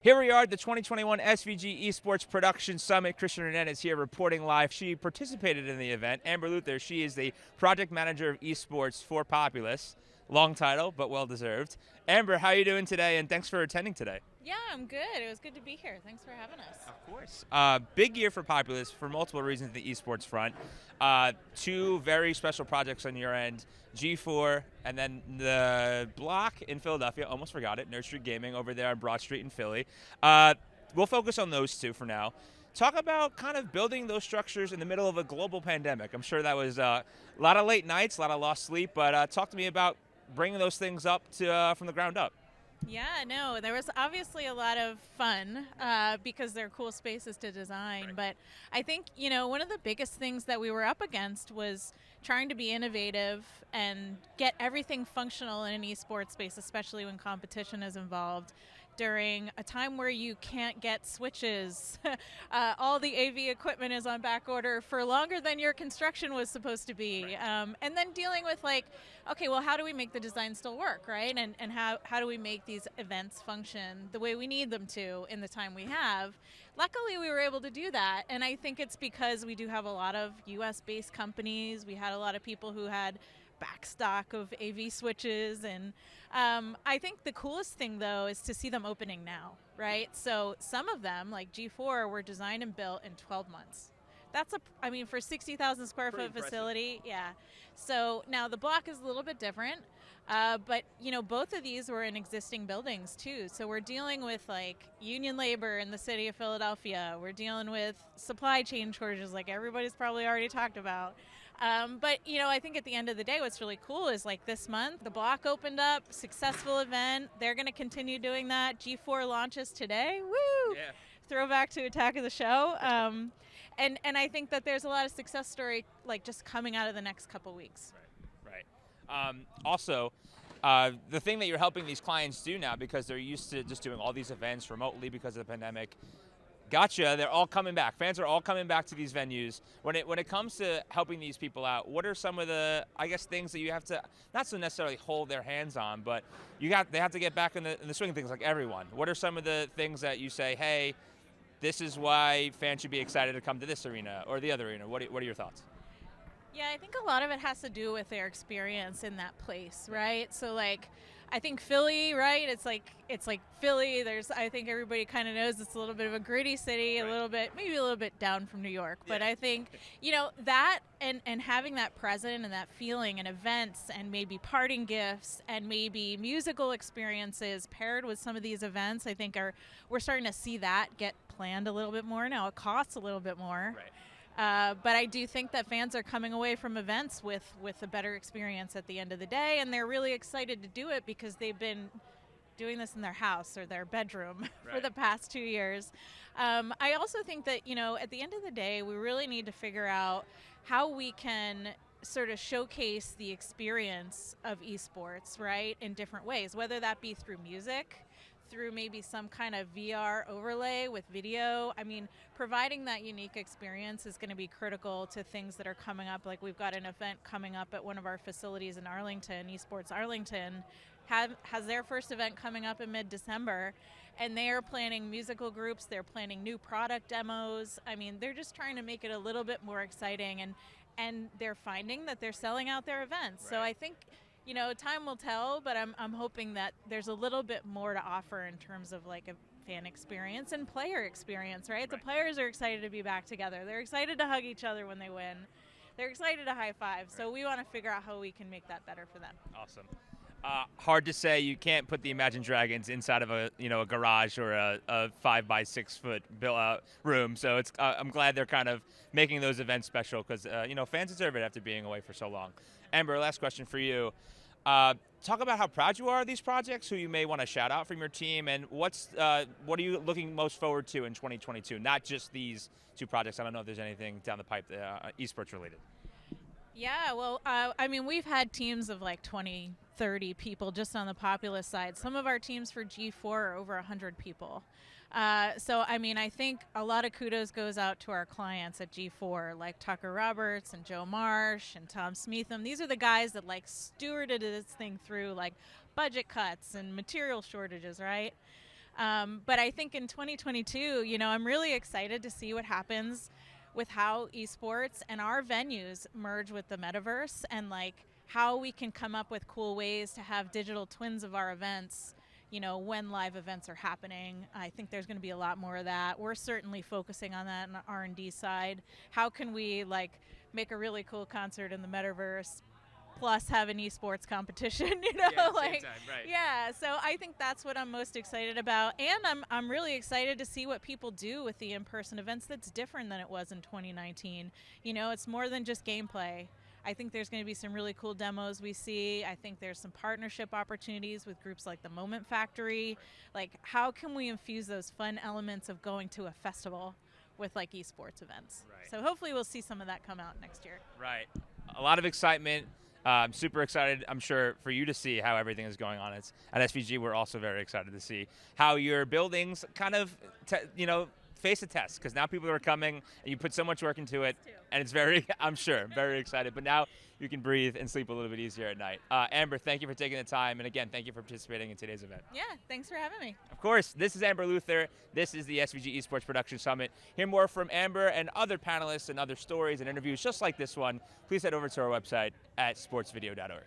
Here we are at the 2021 SVG Esports Production Summit. Kristian Hernandez here reporting live. She participated in the event. Amber Luther, she is the project manager of esports for Populous. Long title, but well-deserved. Amber, how are you doing today, and thanks for attending today? Yeah, I'm good. It was good to be here. Thanks for having us. Of course. Big year for Populous for multiple reasons in the esports front. Two very special projects on your end, G4 and then the block in Philadelphia, almost forgot it, Nerd Street Gaming over there on Broad Street in Philly. We'll focus on those two for now. Talk about kind of building those structures in the middle of a global pandemic. I'm sure that was a lot of late nights, a lot of lost sleep, but talk to me about bringing those things up to from the ground up. Yeah, no, there was obviously a lot of fun because they're cool spaces to design. Right. But I think, one of the biggest things that we were up against was trying to be innovative and get everything functional in an esports space, especially when competition is involved. During a time where you can't get switches, all the AV equipment is on back order for longer than your construction was supposed to be. Right. And then dealing with okay, well, how do we make the design still work, right? And how do we make these events function the way we need them to in the time we have? Luckily, we were able to do that. And I think it's because we do have a lot of US-based companies. We had a lot of people who had backstock of AV switches, and I think the coolest thing though is to see them opening now, right? So some of them, like G4, were designed and built in 12 months. That's for 60,000 square foot facility, yeah. So now the block is a little bit different, but both of these were in existing buildings too. So we're dealing with union labor in the city of Philadelphia. We're dealing with supply chain shortages, like everybody's probably already talked about. But I think at the end of the day, what's really cool is this month, the block opened up, successful event. They're going to continue doing that. G4 launches today. Woo! Yeah. Throwback to Attack of the Show. And I think that there's a lot of success story just coming out of the next couple weeks. Right. Also, the thing that you're helping these clients do now, because they're used to just doing all these events remotely because of the pandemic. Gotcha. They're all coming back. Fans are all coming back to these venues. When it comes to helping these people out, what are some of the things that you have to not so necessarily hold their hands on, but they have to get back in the swing of things like everyone. What are some of the things that you say, hey, this is why fans should be excited to come to this arena or the other arena? What are your thoughts? Yeah, I think a lot of it has to do with their experience in that place, right? So I think Philly, right? It's like Philly. I think everybody kind of knows it's a little bit of a gritty city, Right. maybe a little bit down from New York. Yeah. But I think, that and having that present and that feeling and events and maybe parting gifts and maybe musical experiences paired with some of these events, I think we're starting to see that get planned a little bit more. Now it costs a little bit more. Right. But I do think that fans are coming away from events with a better experience at the end of the day, and they're really excited to do it because they've been doing this in their house or their bedroom for the past 2 years. I also think that, at the end of the day, we really need to figure out how we can sort of showcase the experience of esports, right, in different ways, whether that be through music, through maybe some kind of VR overlay with video. Providing that unique experience is going to be critical to things that are coming up. Like we've got an event coming up at one of our facilities in Arlington, Esports Arlington, has their first event coming up in mid-December, and they are planning musical groups, they're planning new product demos. They're just trying to make it a little bit more exciting, and they're finding that they're selling out their events. Right. So I think time will tell, but I'm hoping that there's a little bit more to offer in terms of a fan experience and player experience, right? The players are excited to be back together. They're excited to hug each other when they win. They're excited to high five. So we want to figure out how we can make that better for them. Awesome. Hard to say you can't put the Imagine Dragons inside of a garage or a 5x6 foot built out room. So it's I'm glad they're kind of making those events special because fans deserve it after being away for so long. Amber, last question for you. Talk about how proud you are of these projects, who you may want to shout out from your team, and what are you looking most forward to in 2022? Not just these two projects. I don't know if there's anything down the pipe esports related. Yeah, well, we've had teams of 20, 30 people just on the Populous side. Some of our teams for G4 are over 100 people. So I think a lot of kudos goes out to our clients at G4, like Tucker Roberts and Joe Marsh and Tom Smeetham. These are the guys that stewarded this thing through budget cuts and material shortages, right? But I think in 2022, I'm really excited to see what happens with how esports and our venues merge with the metaverse, and like how we can come up with cool ways to have digital twins of our events, when live events are happening. I think there's going to be a lot more of that. We're certainly focusing on that on the R&D side. How can we like make a really cool concert in the metaverse plus have an esports competition, Yeah, like same time, right. yeah, so I think that's what I'm most excited about, and I'm really excited to see what people do with the in-person events that's different than it was in 2019. It's more than just gameplay. I think there's going to be some really cool demos we see. I think there's some partnership opportunities with groups like the Moment Factory. Like, how can we infuse those fun elements of going to a festival with like esports events? Right. So hopefully we'll see some of that come out next year. Right. A lot of excitement. I'm super excited, I'm sure, for you to see how everything is going on. At SVG, we're also very excited to see how your buildings kind of, face a test, because now people are coming, and you put so much work into it, and it's very, I'm sure, very excited. But now you can breathe and sleep a little bit easier at night. Amber, thank you for taking the time, and again, thank you for participating in today's event. Yeah, thanks for having me. Of course, this is Amber Luther. This is the SVG Esports Production Summit. Hear more from Amber and other panelists and other stories and interviews just like this one. Please head over to our website at sportsvideo.org.